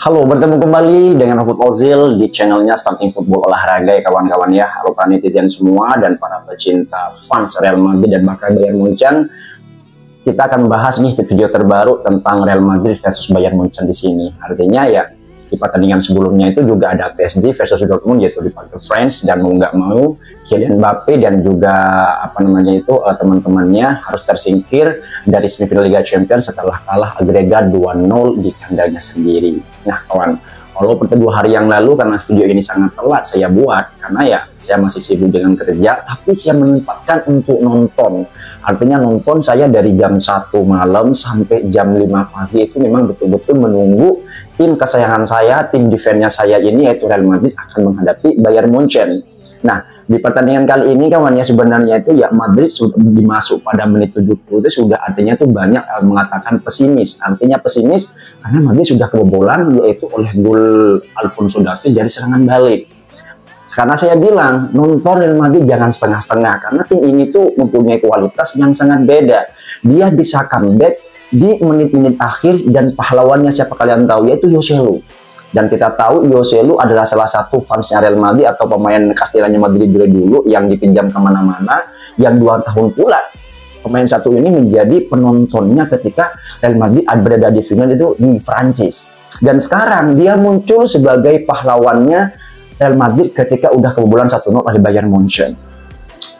Halo, bertemu kembali dengan Hafid Ozil di channelnya Starting Football Olahraga ya kawan-kawan ya. Halo para netizen semua dan para pecinta fans Real Madrid dan bahkan Bayern Munchen. Kita akan membahas nih video terbaru tentang Real Madrid versus Bayern Munchen di sini. Artinya ya di pertandingan sebelumnya itu juga ada PSG versus Dortmund yaitu di Parc des Princes, dan mau nggak mau Kylian Mbappe dan juga teman-temannya harus tersingkir dari semifinal Liga Champions setelah kalah agregat 2-0 di kandangnya sendiri. Nah kawan, walaupun 2 hari yang lalu karena video ini sangat telat saya buat karena ya saya masih sibuk dengan kerja, tapi saya menyempatkan untuk nonton. Artinya nonton saya dari jam 1 malam sampai jam 5 pagi itu memang betul-betul menunggu tim kesayangan saya, tim defense-nya saya ini yaitu Real Madrid akan menghadapi Bayern Munchen. Nah, di pertandingan kali ini kawannya sebenarnya itu ya Madrid sudah dimasuk pada menit 70 itu sudah artinya tuh banyak mengatakan pesimis. Artinya pesimis karena Madrid sudah kebobolan yaitu oleh gol Alphonso Davies dari serangan balik. Karena saya bilang nonton Real Madrid jangan setengah-setengah karena tim ini tuh mempunyai kualitas yang sangat beda. Dia bisa comeback di menit-menit akhir dan pahlawannya siapa kalian tahu yaitu Joselu. Dan kita tahu Joselu adalah salah satu fansnya Real Madrid atau pemain Kastilanya Madrid dulu yang dipinjam kemana-mana, yang 2 tahun pula pemain satu ini menjadi penontonnya ketika Real Madrid berada di final itu di Prancis. Dan sekarang dia muncul sebagai pahlawannya Real Madrid ketika udah kebobolan 1-0 oleh Bayern Munchen.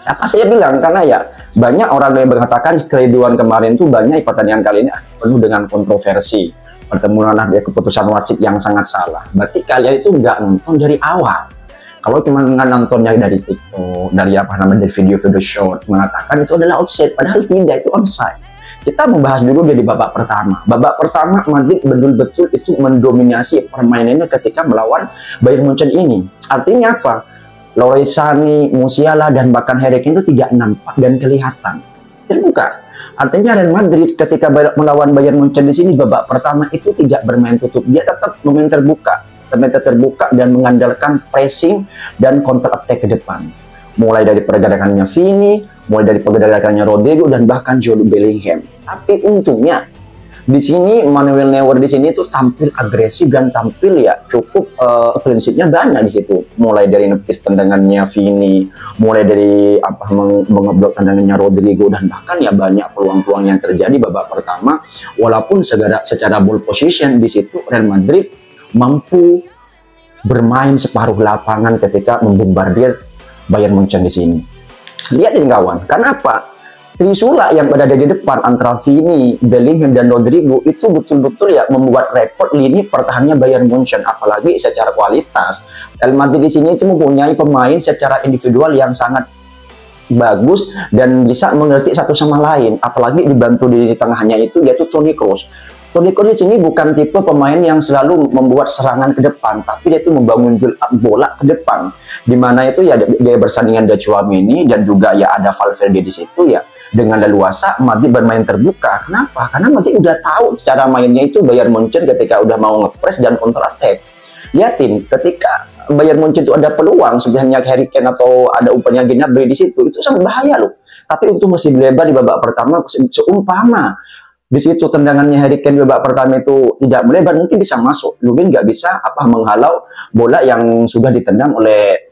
Apa saya bilang karena ya banyak orang yang mengatakan keriduan kemarin tuh banyak pertandingan kali ini penuh dengan kontroversi, pertemuan ada keputusan wasit yang sangat salah. Berarti kalian itu nggak nonton dari awal. Kalau cuma nontonnya dari TikTok, dari dari video-video short mengatakan itu adalah offside, padahal tidak, itu onside. Kita membahas dulu dari babak pertama. Babak pertama Madrid betul-betul itu mendominasi permainannya ketika melawan Bayern Munchen ini. Artinya apa? Leroy Sané, Musiala, dan bahkan Harry Kane itu tidak nampak dan kelihatan terbuka. Artinya Real Madrid ketika melawan Bayern Munchen di sini babak pertama itu tidak bermain tutup, dia tetap bermain terbuka dan mengandalkan pressing dan counter attack ke depan. Mulai dari pergerakannya Vini, mulai dari pergerakannya Rodrigo dan bahkan Jude Bellingham. Tapi untungnya di sini Manuel Neuer di sini tuh tampil agresif dan tampil ya cukup prinsipnya banyak di situ. Mulai dari nepis tendangannya Vini, mulai dari mengeblok tendangannya Rodrigo dan bahkan ya banyak peluang-peluang yang terjadi babak pertama. Walaupun secara ball position di situ Real Madrid mampu bermain separuh lapangan ketika membombardir Bayern Munchen di sini. Lihat ini kawan, kenapa? Trisula yang berada di depan antara Vini, Bellingham dan Rodrigo itu betul-betul ya membuat repot lini pertahanannya Bayern Munchen, apalagi secara kualitas. Real Madrid di sini itu mempunyai pemain secara individual yang sangat bagus dan bisa mengerti satu sama lain, apalagi dibantu di tengahnya itu yaitu Toni Kroos. Toni Kroos di sini bukan tipe pemain yang selalu membuat serangan ke depan, tapi dia itu membangun build up bola ke depan. Di mana itu ya dia bersandingan dengan Tchouaméni dan juga ya ada Valverde di situ ya. Dengan leluasa Madrid bermain terbuka. Kenapa? Karena Madrid udah tahu cara mainnya itu Bayern Munchen ketika udah mau ngepres dan counter attack. Lihatin ketika Bayern Munchen itu ada peluang sebenarnya Harry Kane atau ada umpannya Gnabry di situ itu sangat bahaya loh. Tapi untuk masih melebar di babak pertama seumpama di situ tendangannya Harry Kane babak pertama itu tidak melebar mungkin bisa masuk. Mungkin nggak bisa menghalau bola yang sudah ditendang oleh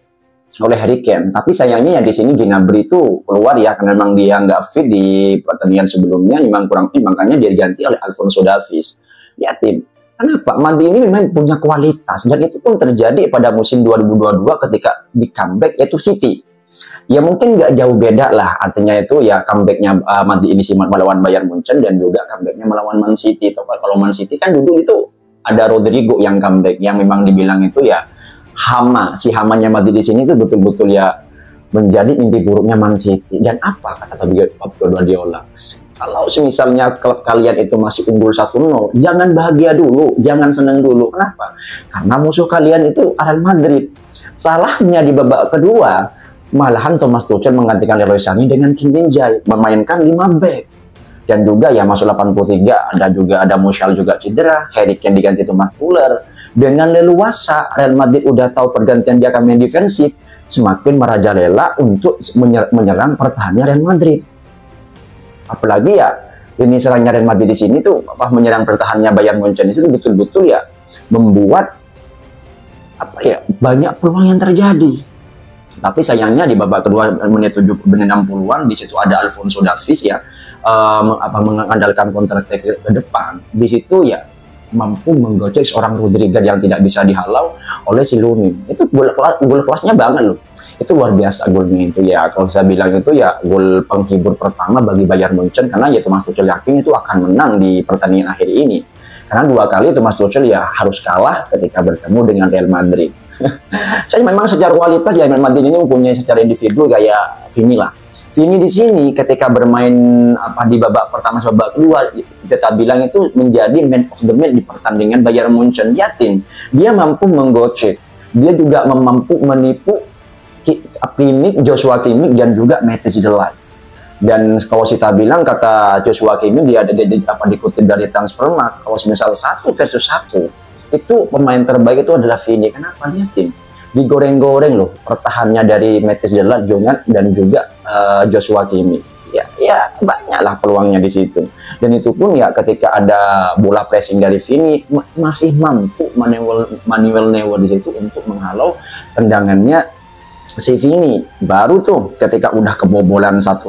Harry Kane. Tapi sayangnya ya di sini Gnabry itu keluar ya karena memang dia nggak fit di pertandingan sebelumnya, memang kurang fit, makanya dia diganti oleh Alphonso Davies. Ya tim, kenapa? Madrid ini memang punya kualitas dan itu pun terjadi pada musim 2022 ketika di comeback yaitu City. Ya mungkin nggak jauh beda lah, artinya itu ya comebacknya Madrid ini melawan Bayern Munchen dan juga comebacknya melawan Man City. Kalau Man City kan dulu itu ada Rodrigo yang comeback yang memang dibilang itu ya si hamanya Madrid di sini itu betul-betul ya menjadi mimpi buruknya Man City. Dan apa kata Pep Guardiola? Kalau misalnya klub kalian itu masih unggul 1-0, jangan bahagia dulu, jangan senang dulu. Kenapa? Karena musuh kalian itu Real Madrid. Salahnya di babak kedua, malahan Thomas Tuchel menggantikan Leroy Sané dengan Kim Min-jae, memainkan 5 back. Dan juga ya masuk 83, ada Musiala juga cedera, Harry Kane diganti Thomas Müller. Dengan leluasa Real Madrid udah tahu pergantian dia akan main defensif, semakin merajalela untuk menyerang pertahanan Real Madrid. Apalagi ya ini serangnya Real Madrid di sini tuh menyerang pertahanannya Bayern Munchen itu betul-betul ya membuat apa ya, banyak peluang yang terjadi. Tapi sayangnya di babak kedua menit 60-an di situ ada Alphonso Davies ya, mengandalkan counter attack ke depan. Di situ ya mampu menggocek seorang Rodriguez yang tidak bisa dihalau oleh si Lunin. Itu gol kelasnya banget loh. Itu luar biasa golnya itu ya. Kalau saya bilang itu ya gol penghibur pertama bagi Bayern Munchen, karena ya Thomas Tuchel yakin itu akan menang di pertandingan akhir ini. Karena 2 kali Thomas Tuchel ya harus kalah ketika bertemu dengan Real Madrid. Saya memang secara kualitas ya Real Madrid ini mempunyai secara individu kayak Vini lah. Vini di sini ketika bermain di babak pertama babak kedua kita bilang itu menjadi man of the match di pertandingan Bayern Munchen. Dia mampu menggocek, dia juga mampu menipu Joshua Kimmich dan juga Matthijs de Ligt. Dan kalau kita bilang kata Joshua Kimmich dia dikutip dari Transfermarkt, kalau misal 1 versus 1 itu pemain terbaik itu adalah Vini. Kenapa? Lihatin, digoreng-goreng loh pertahanannya dari Matthijs de Ligt dan juga Joshua Kimmich. Ya banyaklah peluangnya di situ. Dan itu pun ya ketika ada bola pressing dari Vini masih mampu Manuel Neuer di situ untuk menghalau tendangannya si Vini. Baru tuh ketika udah kebobolan 1-0,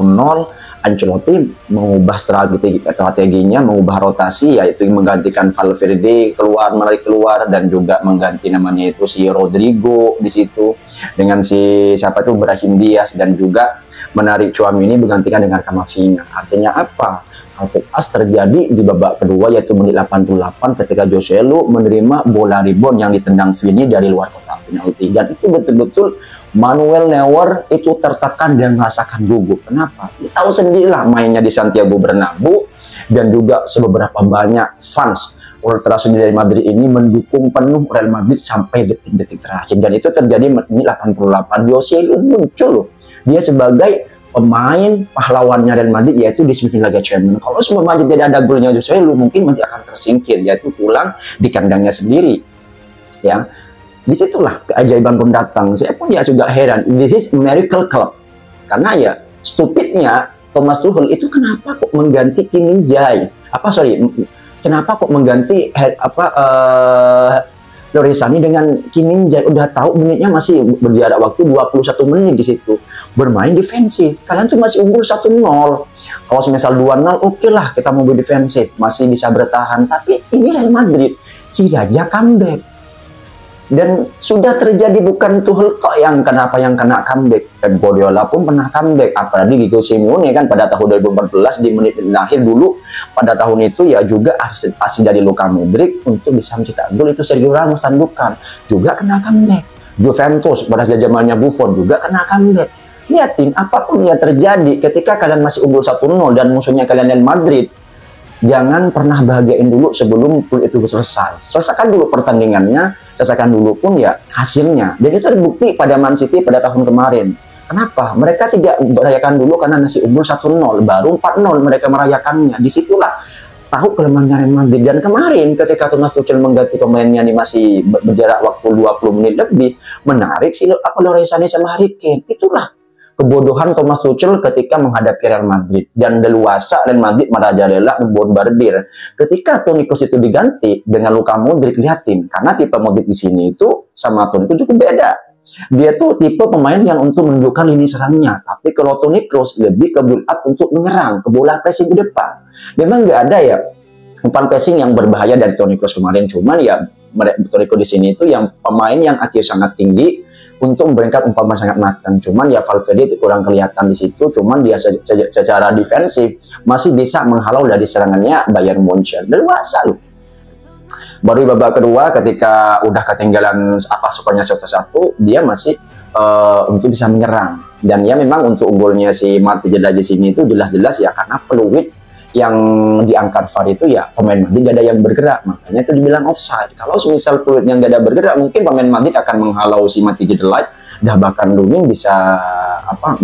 Ancelotti mengubah strateginya, mengubah rotasi, yaitu menggantikan Valverde menarik keluar dan juga mengganti namanya itu si Rodrigo di situ dengan si siapa itu Brahim Diaz, dan juga menarik Tchouaméni menggantikan dengan Camavinga. Artinya apa? Kartu as terjadi di babak kedua yaitu menit 88 ketika Jose Lu menerima bola rebound yang ditendang Vini dari luar kotak penalti, dan itu betul-betul Manuel Neuer itu tertekan dan merasakan gugup. Kenapa? Dia tahu sendirilah mainnya di Santiago Bernabeu, dan juga seberapa banyak fans ultras dari Madrid ini mendukung penuh Real Madrid sampai detik-detik terakhir. Dan itu terjadi menit 88. Jose Lu muncul, dia sebagai pemain pahlawannya Real Madrid yaitu di semifinal Liga Champions. Kalau semua Madrid tidak ada golnya Jose Lu, mungkin masih akan tersingkir, yaitu pulang di kandangnya sendiri. Ya. Disitulah keajaiban pun datang. Saya pun ya juga heran. This is a miracle club. Karena ya stupidnya Thomas Tuchel itu kenapa kok mengganti Kim Min-jae? Kenapa kok mengganti Leroy Sané dengan Kim Min-jae? Udah tahu menitnya masih berjarak waktu 21 menit di situ. Bermain defensif. Kalian tuh masih unggul 1-0. Kalau misal 2-0 oke lah kita mau defensif, masih bisa bertahan. Tapi ini Real Madrid, si Raja comeback. Dan sudah terjadi, bukan Tuchel kok yang kena comeback. Pep Guardiola pun pernah comeback, apalagi Diego Simeone kan pada tahun 2014 di menit akhir dulu pada tahun itu ya juga asli dari Luka Modric untuk bisa mencetak gol itu Sergio Ramos tandukan juga kena comeback. Juventus pada zamannya Buffon juga kena comeback. Lihatin apapun yang terjadi ketika kalian masih unggul 1-0 dan musuhnya kalian Real Madrid, jangan pernah bahagiain dulu sebelum itu selesai. Selesaikan dulu pertandingannya, selesaikan dulu pun ya hasilnya. Dan itu terbukti pada Man City pada tahun kemarin. Kenapa? Mereka tidak merayakan dulu karena masih unggul 1-0, baru 4-0 mereka merayakannya. Disitulah tahu kelemahannya Real Madrid. Dan kemarin ketika Thomas Tuchel mengganti pemainnya ini masih berjarak waktu 20 menit lebih, menarik sih Leroy Sané sama Harry Kane. Itulah kebodohan Thomas Tuchel ketika menghadapi Real Madrid, dan leluasa Real Madrid merajalela membombardir. Ketika Toni Kroos itu diganti dengan Luka Modric, lihatin, karena tipe Modric di sini itu sama Toni itu cukup beda. Dia tuh tipe pemain yang untuk menunjukkan lini serangnya, tapi kalau Toni Kroos lebih ke build up untuk menyerang, ke bola pressing ke depan. Memang nggak ada ya umpan pressing yang berbahaya dari Toni Kroos kemarin, cuman ya Toni Kroos di sini itu yang pemain yang IQ sangat tinggi untuk memberikan umpan sangat matang. Cuman ya Valverde itu kurang kelihatan di situ. Cuman dia secara defensif masih bisa menghalau dari serangannya Bayern Munchen. Dewasa loh. Baru di babak kedua ketika udah ketinggalan skornya 1-1, dia masih untuk bisa menyerang. Dan ya memang untuk unggulnya si Matthijs de Ligt di sini itu jelas-jelas ya karena peluit yang diangkat VAR itu ya pemain Madrid gak ada yang bergerak, makanya itu dibilang offside. Kalau misal peluitnya gak ada bergerak, mungkin pemain Madrid akan menghalau si Matthijs de Ligt, dan bahkan Lunin bisa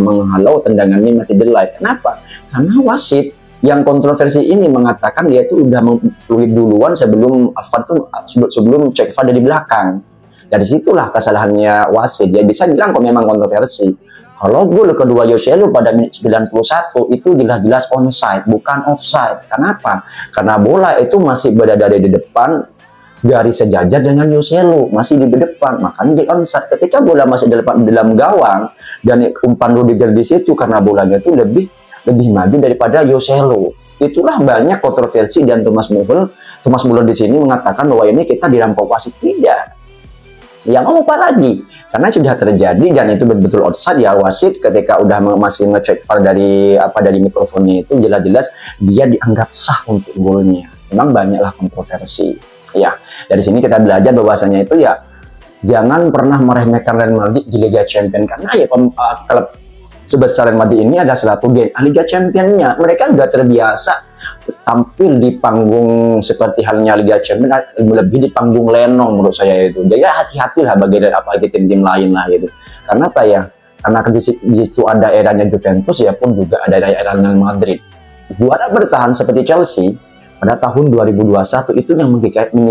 menghalau tendangannya Matthijs de Ligt. Kenapa? Karena wasit yang kontroversi ini mengatakan dia itu udah peluit duluan sebelum cek VAR dari belakang. Dari situlah kesalahannya wasit. Dia bisa bilang kok memang kontroversi. Kalau gol kedua Jose Lu pada menit 91 itu jelas-jelas onside, bukan offside. Kenapa? Karena bola itu masih berada di depan dari sejajar dengan Joselu, masih di depan, makanya di onside. Ketika bola masih dalam gawang dan umpan Rudiger di situ karena bolanya itu lebih maju daripada Joselu. Itulah banyak kontroversi, dan Thomas Muller di sini mengatakan bahwa ini kita dirampok wasit. Tidak. Ya mau apa lagi? Karena sudah terjadi dan itu betul-betul offside ya. Wasit ketika udah masih ngecek VAR dari mikrofonnya itu jelas-jelas dia dianggap sah untuk golnya. Memang banyaklah kontroversi. Ya, dari sini kita belajar bahwasanya itu ya jangan pernah meremehkan Real Madrid di Liga Champions, karena ya klub sebesar Real Madrid ini ada satu DNA Liga Championnya. Mereka sudah terbiasa tampil di panggung seperti halnya Liga Champions, lebih di panggung lenong menurut saya itu. Jadi hati-hatilah bagi tim-tim lain lah gitu. Karena apa ya? Karena di situ ada eranya Juventus, ya pun juga ada eranya Madrid. Juara bertahan seperti Chelsea pada tahun 2021 itu yang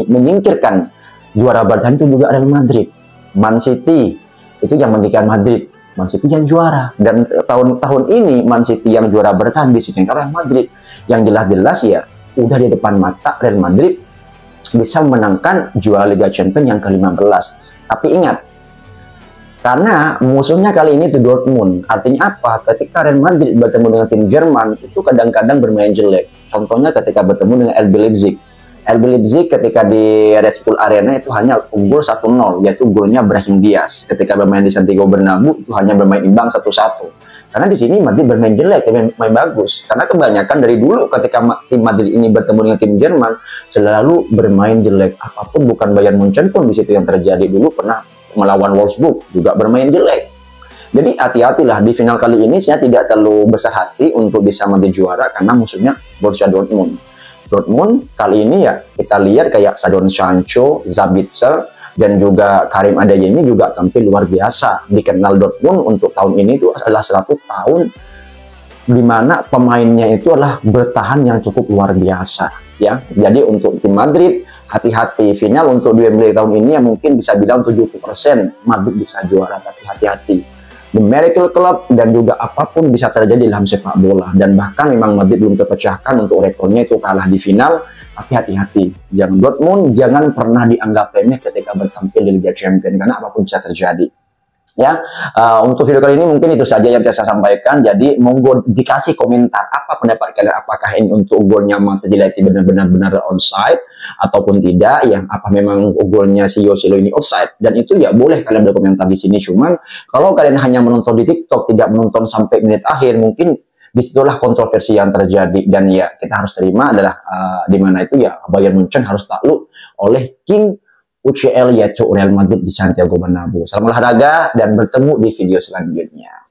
menyingkirkan juara bertahan itu juga Real Madrid. Man City itu yang menyingkirkan Madrid. Man City yang juara, dan tahun ini Man City yang juara bertahan disingkirkan Real Madrid. Yang jelas-jelas ya udah di depan mata Real Madrid bisa menangkan juara Liga Champions yang ke-15. Tapi ingat, karena musuhnya kali ini itu Dortmund. Artinya apa? Ketika Real Madrid bertemu dengan tim Jerman itu kadang-kadang bermain jelek. Contohnya ketika bertemu dengan RB Leipzig. RB Leipzig ketika di Red Bull Arena itu hanya unggul 1-0, yaitu golnya Brahim Diaz. Ketika bermain di Santiago Bernabeu itu hanya bermain imbang 1-1. Karena di sini Madrid bermain jelek, main bagus. Karena kebanyakan dari dulu ketika tim Madrid ini bertemu dengan tim Jerman selalu bermain jelek. Apapun, bukan Bayern Munchen pun di situ yang terjadi. Dulu pernah melawan Wolfsburg juga bermain jelek. Jadi hati-hatilah di final kali ini. Saya tidak terlalu besar hati untuk bisa menjadi juara karena musuhnya Borussia Dortmund. Dortmund kali ini ya kita lihat kayak Jadon Sancho, Sabitzer, dan juga Karim Adeyemi juga tampil luar biasa. Dikenal Dortmund untuk tahun ini itu adalah 100 tahun di mana pemainnya itu adalah bertahan yang cukup luar biasa ya. Jadi untuk tim Madrid hati-hati, final untuk Wembley tahun ini ya mungkin bisa bilang 70% Madrid bisa juara, tapi hati-hati. The Miracle Club dan juga apapun bisa terjadi dalam sepak bola, dan bahkan memang Madrid belum terpecahkan untuk rekornya itu kalah di final. Tapi hati-hati, jangan Dortmund jangan pernah dianggap remeh ketika bertampil di Liga Champions, karena apapun bisa terjadi. Ya, untuk video kali ini mungkin itu saja yang bisa saya sampaikan. Jadi monggo dikasih komentar apa pendapat kalian, apakah ini untuk golnya Manchester United benar-benar onside ataupun tidak, ya apa memang golnya si Joselu ini offside, dan itu ya boleh kalian berkomentar di sini. Cuman kalau kalian hanya menonton di TikTok tidak menonton sampai menit akhir, mungkin disitulah kontroversi yang terjadi, dan ya kita harus terima adalah di mana itu ya Bayern Munchen harus takluk oleh King UCL yaitu Real Madrid di Santiago Bernabeu. Salam olahraga dan bertemu di video selanjutnya.